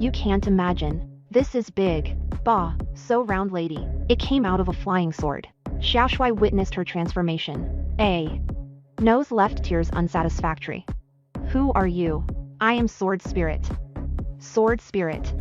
You can't imagine. This is big. Bah, so round lady. It came out of a flying sword. Xiaoshui witnessed her transformation. A. Nose left tears unsatisfactory. Who are you? I am Sword Spirit. Sword Spirit.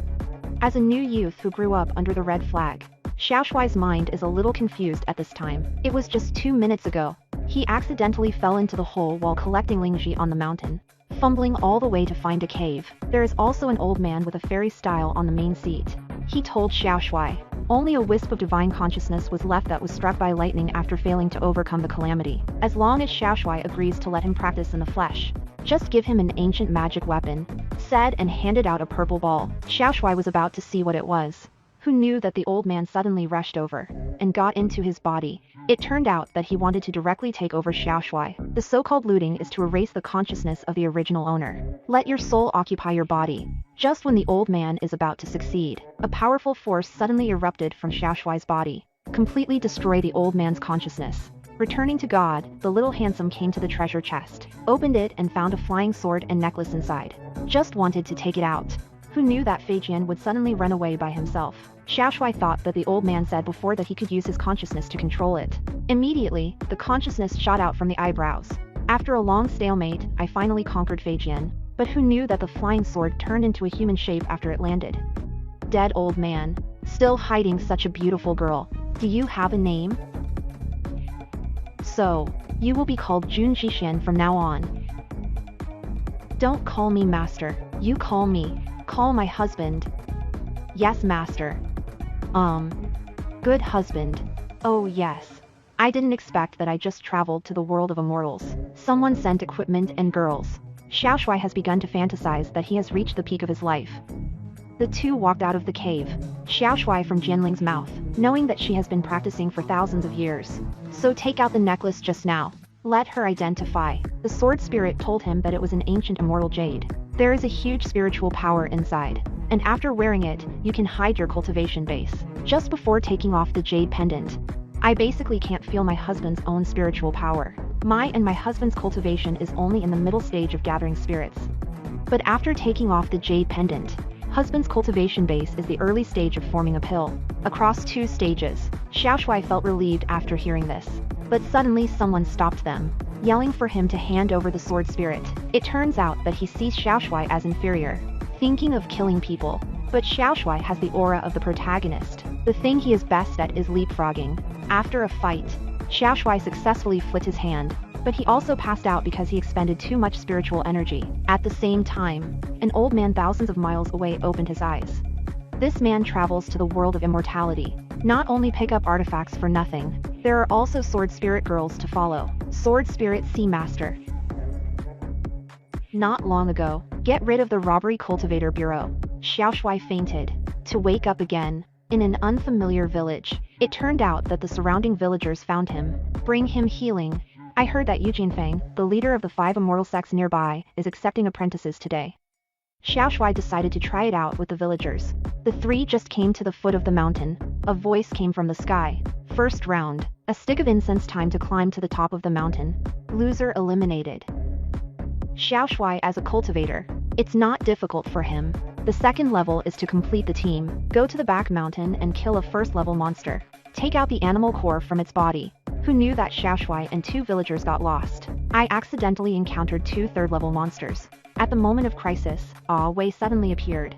As a new youth who grew up under the red flag, Xiaoshui's mind is a little confused at this time. It was just 2 minutes ago. He accidentally fell into the hole while collecting Lingxi on the mountain, fumbling all the way to find a cave. There is also an old man with a fairy style on the main seat. He told Xiaoshui. Only a wisp of divine consciousness was left that was struck by lightning after failing to overcome the calamity. As long as Xiaoshui agrees to let him practice in the flesh, just give him an ancient magic weapon, said and handed out a purple ball. Xiaoshui was about to see what it was. Who knew that the old man suddenly rushed over and got into his body? It turned out that he wanted to directly take over Xiaoshui. The so-called looting is to erase the consciousness of the original owner. Let your soul occupy your body. Just when the old man is about to succeed, a powerful force suddenly erupted from Xiaoshui's body, completely destroy the old man's consciousness. Returning to God, the little handsome came to the treasure chest, opened it and found a flying sword and necklace inside. Just wanted to take it out. Who knew that Feijian would suddenly run away by himself? Xiaoshui thought that the old man said before that he could use his consciousness to control it. Immediately, the consciousness shot out from the eyebrows. After a long stalemate, I finally conquered Feijian. But who knew that the flying sword turned into a human shape after it landed? Dead old man. Still hiding such a beautiful girl. Do you have a name? So, you will be called Jun Jixian from now on. Don't call me master. You call my husband. Yes, master. Good husband. Oh yes. I didn't expect that. I just traveled to the world of immortals. Someone sent equipment and girls. Xiaoshui has begun to fantasize that he has reached the peak of his life. The two walked out of the cave. Xiaoshui from Jianling's mouth, knowing that she has been practicing for thousands of years. So take out the necklace just now. Let her identify. The sword spirit told him that it was an ancient immortal jade. There is a huge spiritual power inside, and after wearing it, you can hide your cultivation base. Just before taking off the jade pendant, I basically can't feel my husband's own spiritual power. My husband's cultivation is only in the middle stage of gathering spirits. But after taking off the jade pendant, husband's cultivation base is the early stage of forming a pill. Across 2 stages, Xiaoshui felt relieved after hearing this. But suddenly someone stopped them, yelling for him to hand over the sword spirit. It turns out that he sees Xiaoshui as inferior, thinking of killing people. But Xiaoshui has the aura of the protagonist. The thing he is best at is leapfrogging. After a fight, Xiaoshui successfully flipped his hand, but he also passed out because he expended too much spiritual energy. At the same time, an old man thousands of miles away opened his eyes. This man travels to the world of immortality. Not only pick up artifacts for nothing, there are also sword spirit girls to follow. Sword Spirit Sea Master. Not long ago, get rid of the robbery cultivator bureau. Xiaoshui fainted, to wake up again, in an unfamiliar village. It turned out that the surrounding villagers found him, bring him healing. I heard that Yu Jinfeng, the leader of the 5 immortal sects nearby, is accepting apprentices today. Xiaoshui decided to try it out with the villagers. The 3 just came to the foot of the mountain. A voice came from the sky. First round, a stick of incense, time to climb to the top of the mountain. Loser eliminated. Xiaoshui as a cultivator. It's not difficult for him. The second level is to complete the team. Go to the back mountain and kill a first level monster. Take out the animal core from its body. Who knew that Xiaoshui and 2 villagers got lost? I accidentally encountered 2 third level monsters. At the moment of crisis, Wei suddenly appeared,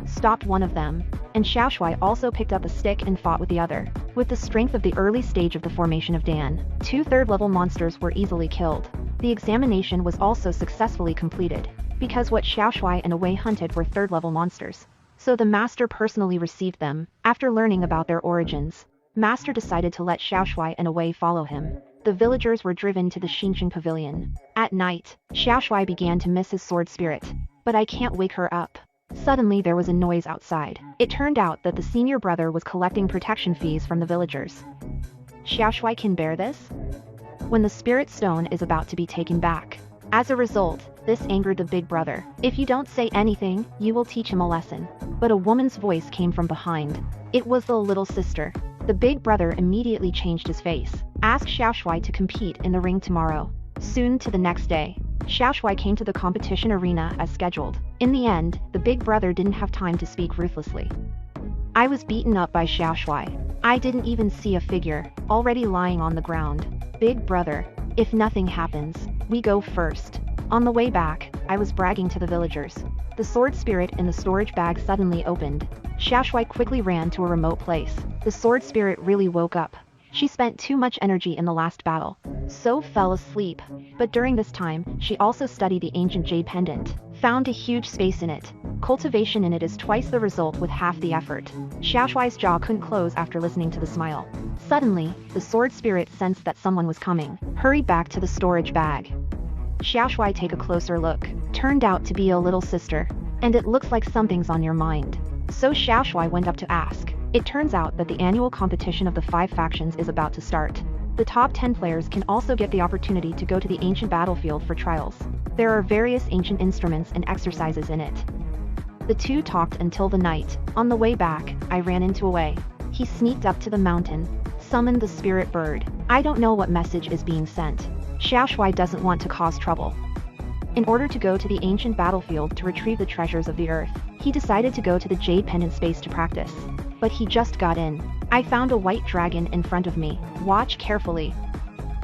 stopped one of them, and Xiaoshui also picked up a stick and fought with the other. With the strength of the early stage of the formation of Dan, 2 third level monsters were easily killed. The examination was also successfully completed, because what Xiaoshui and Wei hunted were third level monsters. So the master personally received them. After learning about their origins, master decided to let Xiaoshui and Wei follow him. The villagers were driven to the Xinjiang pavilion. At night, Xiaoshui began to miss his sword spirit. But I can't wake her up. Suddenly there was a noise outside. It turned out that the senior brother was collecting protection fees from the villagers. Xiaoshui can bear this? When the spirit stone is about to be taken back. As a result, this angered the big brother. If you don't say anything, you will teach him a lesson. But a woman's voice came from behind. It was the little sister. The big brother immediately changed his face. Ask Xiaoshui to compete in the ring tomorrow. Soon to the next day, Xiaoshui came to the competition arena as scheduled. In the end, the big brother didn't have time to speak ruthlessly. I was beaten up by Xiaoshui. I didn't even see a figure, already lying on the ground. Big brother, if nothing happens, we go first. On the way back, I was bragging to the villagers. The sword spirit in the storage bag suddenly opened. Xiaoshui quickly ran to a remote place. The sword spirit really woke up. She spent too much energy in the last battle, so fell asleep. But during this time, she also studied the ancient jade pendant, found a huge space in it. Cultivation in it is twice the result with half the effort. Xiaoshui's jaw couldn't close after listening to the smile. Suddenly, the sword spirit sensed that someone was coming, hurried back to the storage bag. Xiaoshui take a closer look. Turned out to be a little sister. And it looks like something's on your mind. So Xiaoshui went up to ask. It turns out that the annual competition of the 5 factions is about to start. The top 10 players can also get the opportunity to go to the ancient battlefield for trials. There are various ancient instruments and exercises in it. The two talked until the night. On the way back, I ran into a way. He sneaked up to the mountain, summoned the spirit bird. I don't know what message is being sent. Xiaoshui doesn't want to cause trouble. In order to go to the ancient battlefield to retrieve the treasures of the earth, he decided to go to the jade pendant space to practice. But he just got in. I found a white dragon in front of me. Watch carefully.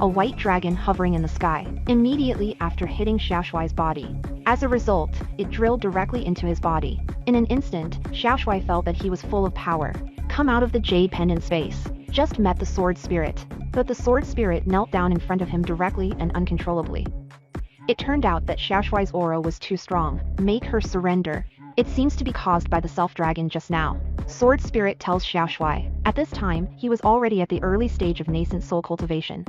A white dragon hovering in the sky, immediately after hitting Xiaoshui's body. As a result, it drilled directly into his body. In an instant, Xiaoshui felt that he was full of power. Come out of the jade pendant space. Just met the sword spirit. But the sword spirit knelt down in front of him directly and uncontrollably. It turned out that Xiaoshui's aura was too strong. Make her surrender. It seems to be caused by the self-dragon just now. Sword spirit tells Xiaoshui. At this time, he was already at the early stage of nascent soul cultivation.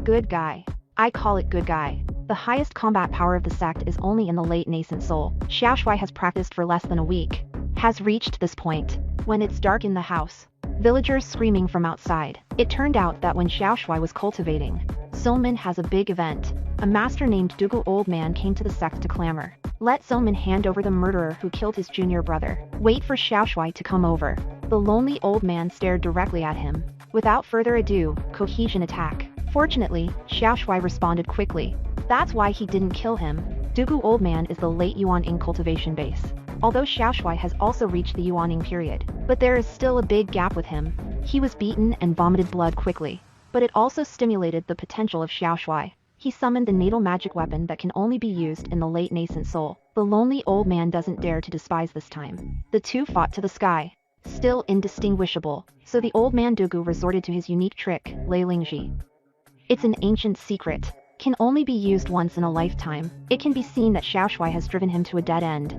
Good guy. I call it good guy. The highest combat power of the sect is only in the late nascent soul. Xiaoshui has practiced for less than a week. Has reached this point. When it's dark in the house, villagers screaming from outside. It turned out that when Xiaoshui was cultivating, Soulman has a big event. A master named Dougal Old Man came to the sect to clamor. Let Soulman hand over the murderer who killed his junior brother. Wait for Xiaoshui to come over. The lonely old man stared directly at him. Without further ado, cohesion attack. Fortunately, Xiaoshui responded quickly. That's why he didn't kill him. Dougal Old Man is the late Yuaning cultivation base. Although Xiaoshui has also reached the Yuaning period, but there is still a big gap with him. He was beaten and vomited blood quickly. But it also stimulated the potential of Xiaoshui. He summoned the natal magic weapon that can only be used in the late nascent soul. The lonely old man doesn't dare to despise this time. The two fought to the sky. Still indistinguishable, so the old man Dougal resorted to his unique trick, Lei Lingji. It's an ancient secret. Can only be used once in a lifetime. It can be seen that Xiaoshui has driven him to a dead end.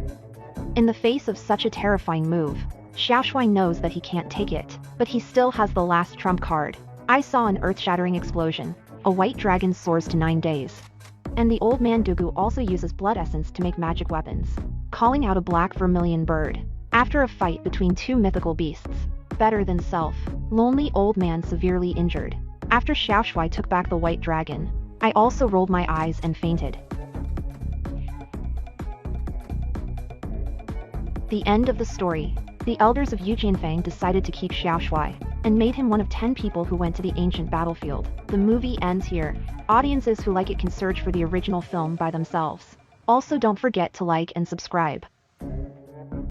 In the face of such a terrifying move, Xiaoshui knows that he can't take it, but he still has the last trump card. I saw an earth-shattering explosion. A white dragon soars to 9 days. And the old man Dougal also uses blood essence to make magic weapons, calling out a black vermilion bird. After a fight between 2 mythical beasts, better than self, lonely old man severely injured. After Xiaoshui took back the white dragon, I also rolled my eyes and fainted. The end of the story. The elders of Yujianfang decided to keep Xiaoshui, and made him one of 10 people who went to the ancient battlefield. The movie ends here. Audiences who like it can search for the original film by themselves. Also don't forget to like and subscribe.